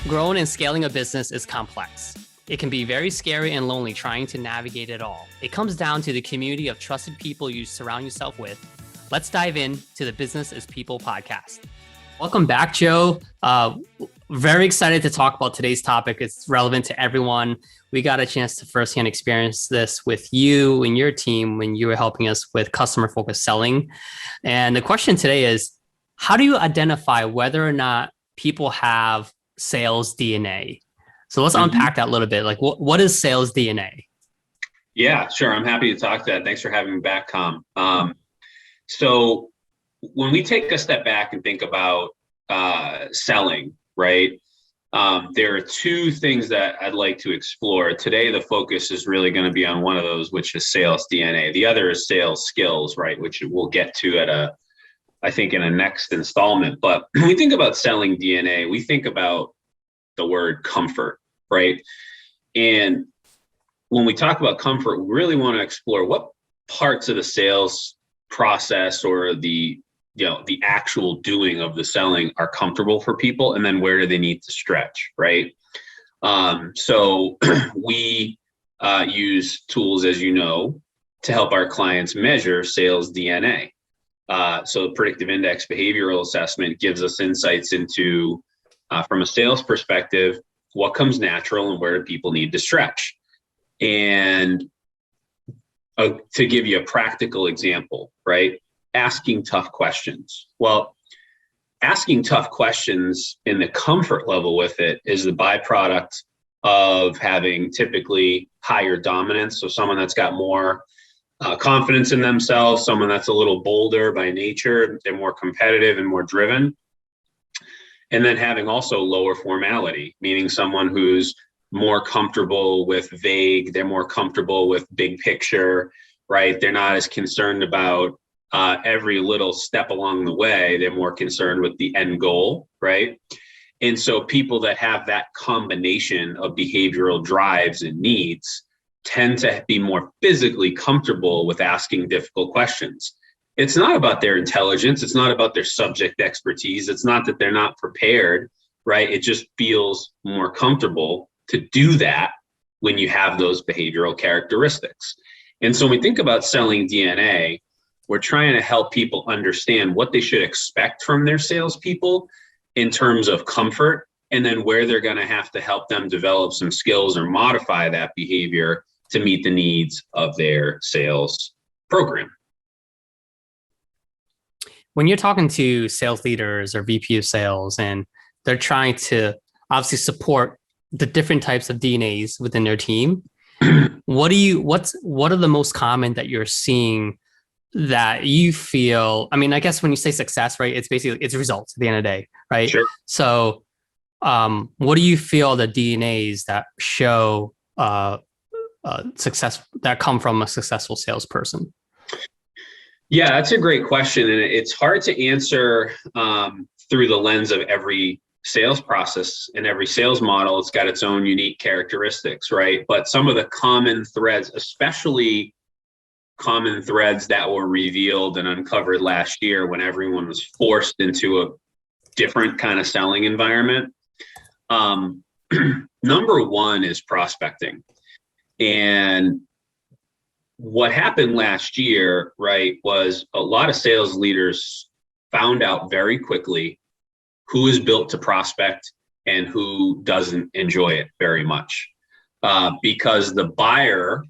Growing and scaling a business is complex. It can be very scary and lonely trying to navigate it all. It comes down to the community of trusted people you surround yourself with. Let's dive in to the Business is People podcast. Welcome back, Joe. Very excited to talk about today's topic. It's relevant to everyone. We got a chance to firsthand experience this with you and your team when you were helping us with customer-focused selling. And the question today is, how do you identify whether or not people have sales DNA? So let's unpack that a little bit. Like, what is sales DNA? Yeah, sure. I'm happy to talk to that. Thanks for having me back, Tom. So when we take a step back and think about selling, right? There are two things that I'd like to explore. Today, the focus is really going to be on one of those, which is sales DNA. The other is sales skills, right? Which we'll get to I think in a next installment. But when we think about selling DNA, we think about the word comfort, right? And when we talk about comfort, we really want to explore what parts of the sales process or the actual doing of the selling are comfortable for people, and then where do they need to stretch, right? So we use tools, as you know, to help our clients measure sales DNA. So the predictive index behavioral assessment gives us insights into, from a sales perspective, what comes natural and where do people need to stretch. And to give you a practical example, right? Asking tough questions. Well, asking tough questions in the comfort level with it is the byproduct of having typically higher dominance. So someone that's got more confidence in themselves, someone that's a little bolder by nature, they're more competitive and more driven. And then having also lower formality, meaning someone who's more comfortable with vague, they're more comfortable with big picture, right? They're not as concerned about every little step along the way. They're more concerned with the end goal, right? And so people that have that combination of behavioral drives and needs tend to be more physically comfortable with asking difficult questions. It's not about their intelligence. It's not about their subject expertise. It's not that they're not prepared, right? It just feels more comfortable to do that when you have those behavioral characteristics. And so when we think about selling DNA, we're trying to help people understand what they should expect from their salespeople in terms of comfort, and then where they're going to have to help them develop some skills or modify that behavior to meet the needs of their sales program. When you're talking to sales leaders or VP of sales, and they're trying to obviously support the different types of DNAs within their team, what are the most common that you're seeing that you feel? I mean, I guess when you say success, right, it's basically it's results at the end of the day, right? Sure. So what do you feel the DNAs that show success that come from a successful salesperson? Yeah, that's a great question. And it's hard to answer through the lens of every sales process and every sales model. It's got its own unique characteristics, right? But some of the common threads, especially common threads that were revealed and uncovered last year when everyone was forced into a different kind of selling environment. Number one is prospecting. And what happened last year, right, was a lot of sales leaders found out very quickly who is built to prospect and who doesn't enjoy it very much, because the buyer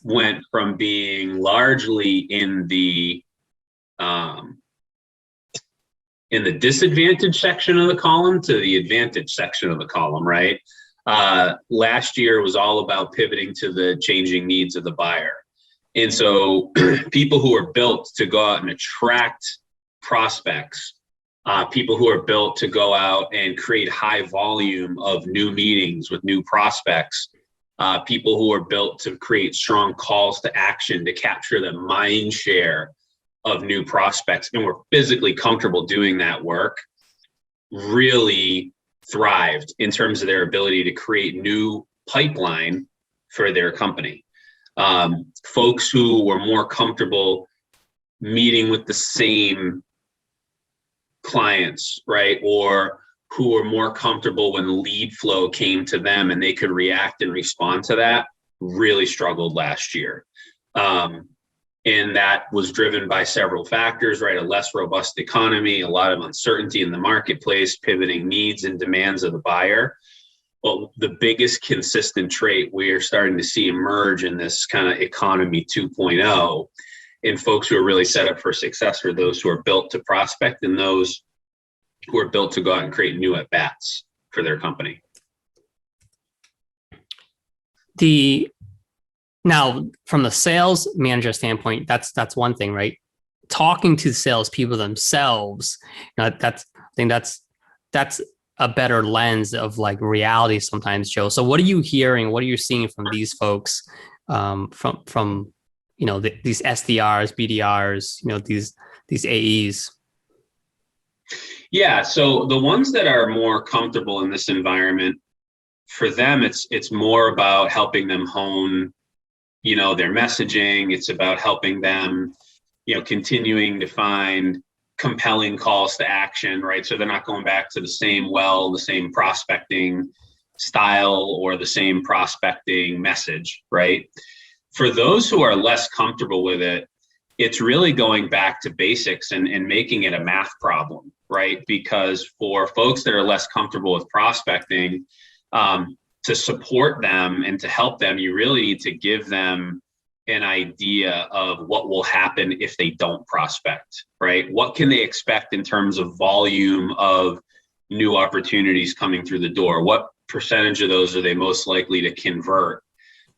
went from being largely in the disadvantage section of the column to the advantage section of the column, right? Last year was all about pivoting to the changing needs of the buyer. And so people who are built to go out and attract prospects, people who are built to go out and create high volume of new meetings with new prospects, people who are built to create strong calls to action to capture the mind share of new prospects, and were physically comfortable doing that work, really thrived in terms of their ability to create new pipeline for their company. Folks who were more comfortable meeting with the same clients, right? Or who were more comfortable when lead flow came to them and they could react and respond to that really struggled last year. And that was driven by several factors, right? A less robust economy, a lot of uncertainty in the marketplace, pivoting needs and demands of the buyer. But the biggest consistent trait we are starting to see emerge in this kind of economy 2.0 in folks who are really set up for success are those who are built to prospect and those who are built to go out and create new at-bats for their company. Now, from the sales manager standpoint, that's one thing, right? Talking to salespeople themselves, I think that's a better lens of like reality sometimes, Joe. So, what are you hearing? What are you seeing from these folks, from these SDRs, BDRs, these AEs? Yeah, so the ones that are more comfortable in this environment, for them, it's more about helping them hone their messaging. It's about helping them, continuing to find compelling calls to action, right? So they're not going back to the same prospecting style or the same prospecting message, right? For those who are less comfortable with it, it's really going back to basics and making it a math problem, right? Because for folks that are less comfortable with prospecting, to support them and to help them, you really need to give them an idea of what will happen if they don't prospect, right? What can they expect in terms of volume of new opportunities coming through the door? What percentage of those are they most likely to convert?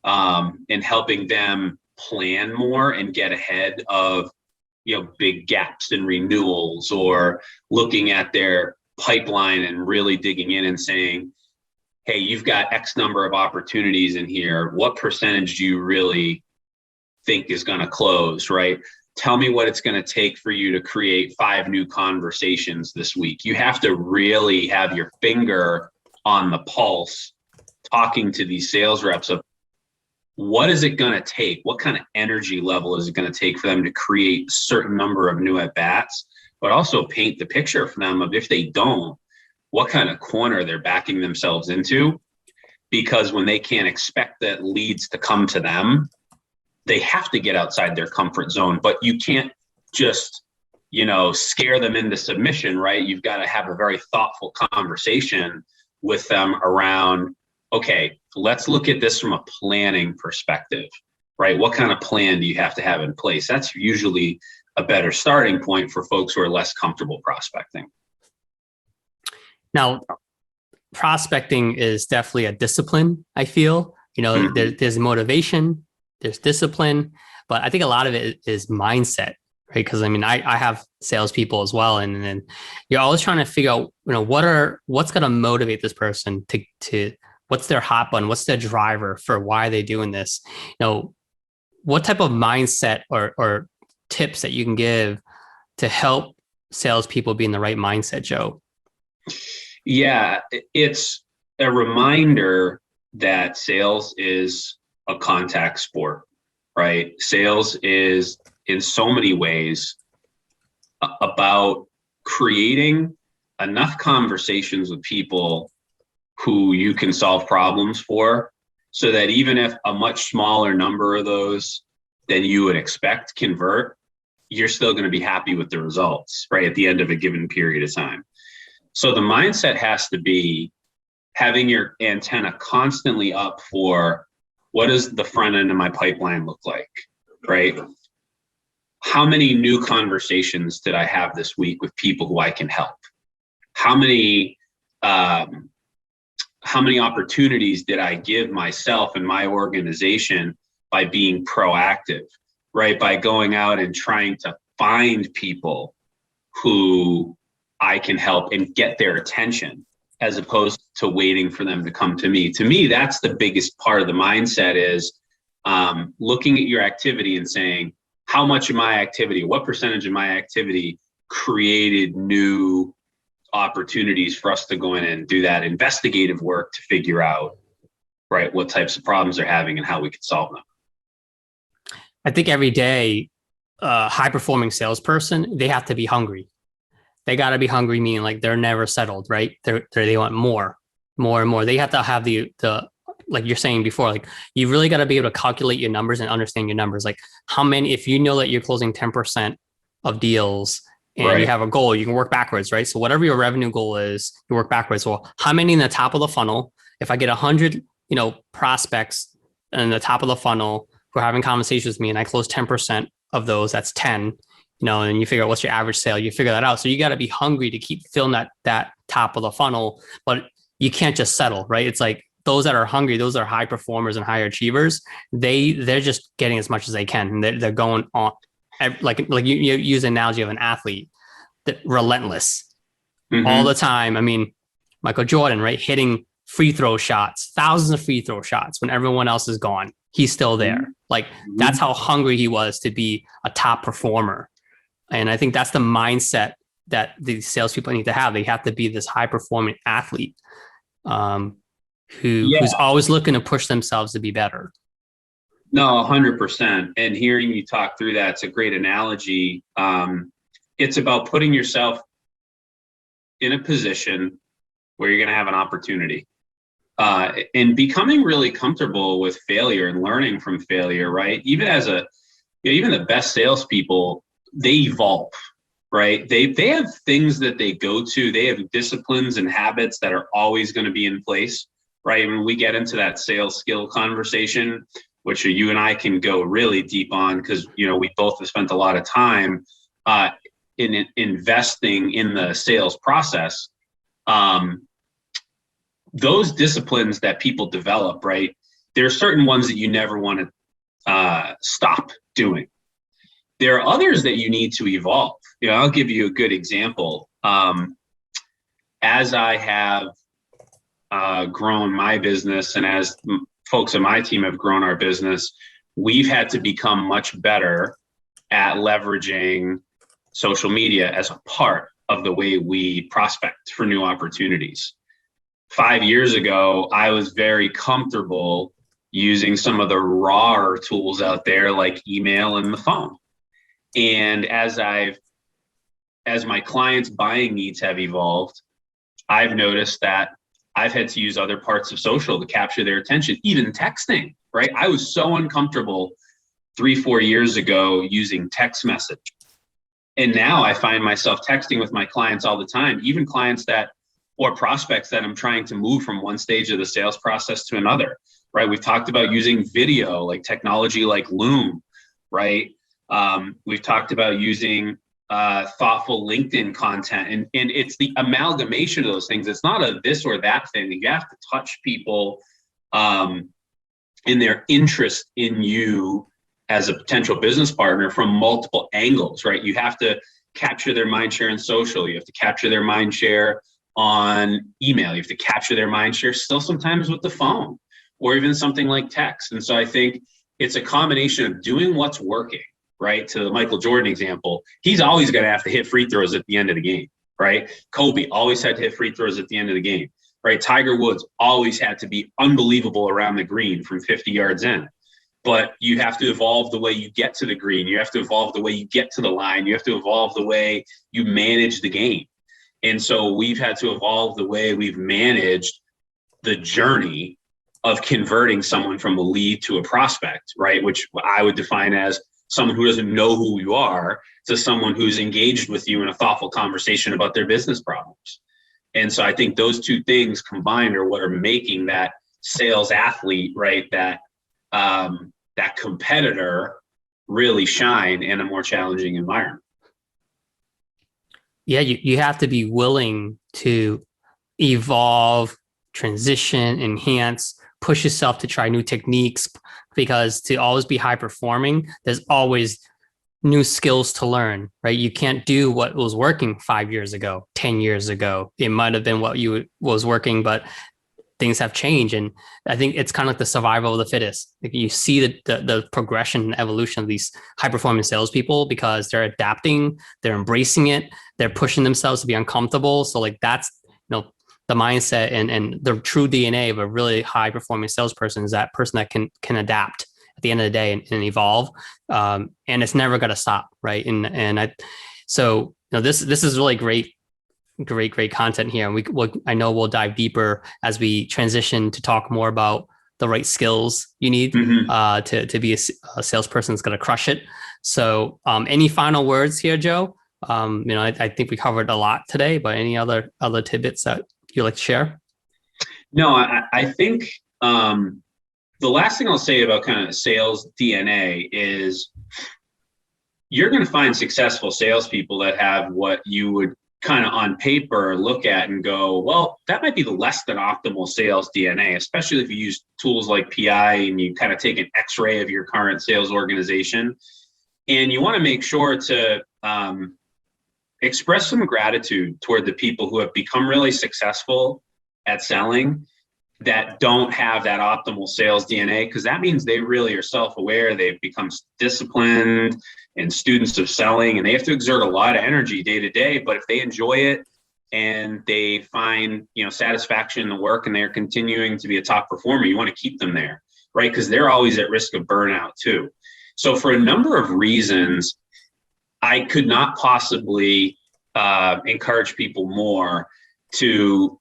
And helping them plan more and get ahead of, big gaps in renewals, or looking at their pipeline and really digging in and saying, hey, you've got X number of opportunities in here. What percentage do you really think is going to close, right? Tell me what it's going to take for you to create 5 new conversations this week. You have to really have your finger on the pulse, talking to these sales reps of what is it going to take? What kind of energy level is it going to take for them to create a certain number of new at-bats, but also paint the picture for them of if they don't, what kind of corner they're backing themselves into. Because when they can't expect that leads to come to them, they have to get outside their comfort zone. But you can't just, scare them into submission, right? You've got to have a very thoughtful conversation with them around, okay, let's look at this from a planning perspective, right? What kind of plan do you have to have in place? That's usually a better starting point for folks who are less comfortable prospecting. Now, prospecting is definitely a discipline, I feel. There's motivation, there's discipline, but I think a lot of it is mindset, right? Because I have salespeople as well, and then you're always trying to figure out, what's going to motivate this person to what's their hot button, what's their driver for why they're doing this. What type of mindset or tips that you can give to help salespeople be in the right mindset, Joe? Yeah, it's a reminder that sales is a contact sport, right? Sales is in so many ways about creating enough conversations with people who you can solve problems for, so that even if a much smaller number of those than you would expect convert, you're still going to be happy with the results, right, at the end of a given period of time. So the mindset has to be having your antenna constantly up for what does the front end of my pipeline look like, right? How many new conversations did I have this week with people who I can help? How many opportunities did I give myself and my organization by being proactive, right? By going out and trying to find people who I can help and get their attention, as opposed to waiting for them to come to me. To me, that's the biggest part of the mindset is looking at your activity and saying, how much of my activity, what percentage of my activity created new opportunities for us to go in and do that investigative work to figure out, right, what types of problems they're having and how we can solve them. I think every day, high performing salesperson, they have to be hungry. they got to be hungry, meaning like they're never settled, right? They want more, more and more. They have to have the like you're saying before, like you really got to be able to calculate your numbers and understand your numbers. Like how many, if you know that you're closing 10% of deals and you Right. have a goal, you can work backwards, right? So whatever your revenue goal is, you work backwards. Well, how many in the top of the funnel? If I get 100, prospects in the top of the funnel who are having conversations with me and I close 10% of those, that's 10, and you figure out what's your average sale, you figure that out. So you got to be hungry to keep filling that top of the funnel, but you can't just settle, right? It's like those that are hungry, those are high performers and higher achievers. They're just getting as much as they can, and they're going on, like you use the analogy of an athlete, that relentless all Mm-hmm. the time. I mean, Michael Jordan, right, hitting free throw shots, thousands of free throw shots when everyone else is gone. He's still there. Like Mm-hmm. that's how hungry he was to be a top performer. And I think that's the mindset that the salespeople need to have. They have to be this high performing athlete, Yeah. who's always looking to push themselves to be better. No, 100%. And hearing you talk through that, it's a great analogy. It's about putting yourself in a position where you're going to have an opportunity, and becoming really comfortable with failure and learning from failure, right? Even the best salespeople, they evolve, right? They have things that they go to. They have disciplines and habits that are always going to be in place, right? When we get into that sales skill conversation, which you and I can go really deep on, because we both have spent a lot of time in investing in the sales process. Those disciplines that people develop, right? There are certain ones that you never want to stop doing. There are others that you need to evolve. I'll give you a good example. As I have grown my business, and as folks on my team have grown our business, we've had to become much better at leveraging social media as a part of the way we prospect for new opportunities. 5 years ago, I was very comfortable using some of the rawer tools out there like email and the phone. And as my clients' buying needs have evolved, I've noticed that I've had to use other parts of social to capture their attention, even texting, right? I was so uncomfortable 3-4 years ago using text message. And now I find myself texting with my clients all the time, even clients or prospects that I'm trying to move from one stage of the sales process to another, right? We've talked about using video, like technology like Loom, right? We've talked about using thoughtful LinkedIn content, and it's the amalgamation of those things. It's not a this or that thing. You have to touch people in their interest in you as a potential business partner from multiple angles, right? You have to capture their mind share in social. You have to capture their mind share on email. You have to capture their mind share still sometimes with the phone or even something like text. And so I think it's a combination of doing what's working, right? To the Michael Jordan example, he's always going to have to hit free throws at the end of the game, right? Kobe always had to hit free throws at the end of the game, right? Tiger Woods always had to be unbelievable around the green from 50 yards in. But you have to evolve the way you get to the green. You have to evolve the way you get to the line. You have to evolve the way you manage the game. And so we've had to evolve the way we've managed the journey of converting someone from a lead to a prospect, right? Which I would define as someone who doesn't know who you are to someone who's engaged with you in a thoughtful conversation about their business problems. And so I think those two things combined are what are making that sales athlete, right? That competitor really shine in a more challenging environment. Yeah, you have to be willing to evolve, transition, enhance, push yourself to try new techniques, because to always be high performing, there's always new skills to learn, right? You can't do what was working 5 years ago, 10 years ago. It might have been what was working, but things have changed. And I think it's kind of like the survival of the fittest. Like you see the progression and evolution of these high performing salespeople because they're adapting, they're embracing it, they're pushing themselves to be uncomfortable. So like that's, the mindset and the true DNA of a really high performing salesperson is that person that can adapt at the end of the day and evolve. And it's never going to stop. Right. So this is really great content here. And I know we'll dive deeper as we transition to talk more about the right skills you need to be a salesperson that's going to crush it. So any final words here, Joe? I think we covered a lot today, but any other tidbits that you'd like to share? No, I think the last thing I'll say about kind of sales DNA is you're going to find successful salespeople that have what you would kind of on paper look at and go, well, that might be the less than optimal sales DNA, especially if you use tools like PI and you kind of take an x-ray of your current sales organization. And you want to make sure to express some gratitude toward the people who have become really successful at selling that don't have that optimal sales DNA, because that means they really are self-aware. They've become disciplined and students of selling, and they have to exert a lot of energy day to day. But if they enjoy it and they find, satisfaction in the work and they're continuing to be a top performer, you want to keep them there, right? Because they're always at risk of burnout too. So for a number of reasons, I could not possibly encourage people more to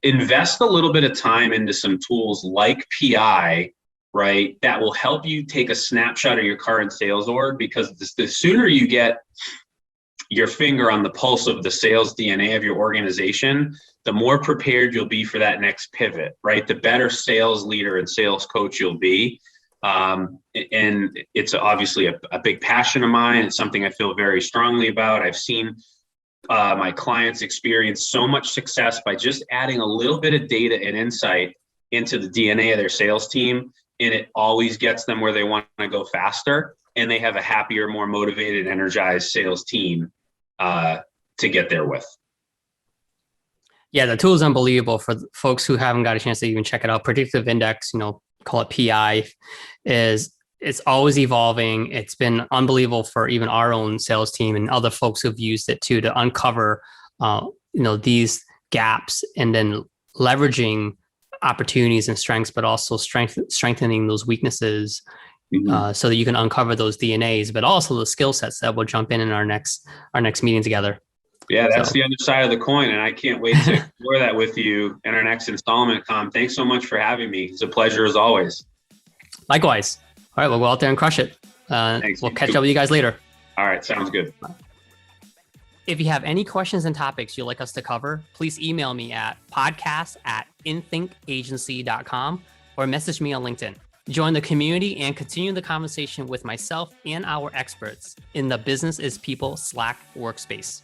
invest a little bit of time into some tools like PI, right? That will help you take a snapshot of your current sales org, because the sooner you get your finger on the pulse of the sales DNA of your organization, the more prepared you'll be for that next pivot, right? The better sales leader and sales coach you'll be. And it's obviously a big passion of mine. It's something I feel very strongly about. I've seen my clients experience so much success by just adding a little bit of data and insight into the DNA of their sales team. And it always gets them where they want to go faster. And they have a happier, more motivated, energized sales team to get there with. Yeah, the tool is unbelievable for folks who haven't got a chance to even check it out. Predictive Index, call it PI, it's always evolving. It's been unbelievable for even our own sales team and other folks who've used it too, to uncover, these gaps and then leveraging opportunities and strengths, but also strengthening those weaknesses so that you can uncover those DNAs, but also the skill sets that we'll jump in our next meeting together. Yeah, that's the other side of the coin. And I can't wait to explore that with you in our next installment, Com. Thanks so much for having me. It's a pleasure as always. Likewise. All right, we'll go out there and crush it. Thanks. We'll catch up with you guys later. All right, sounds good. If you have any questions and topics you'd like us to cover, please email me at podcast@inthinkagency.com or message me on LinkedIn. Join the community and continue the conversation with myself and our experts in the Business is People Slack workspace.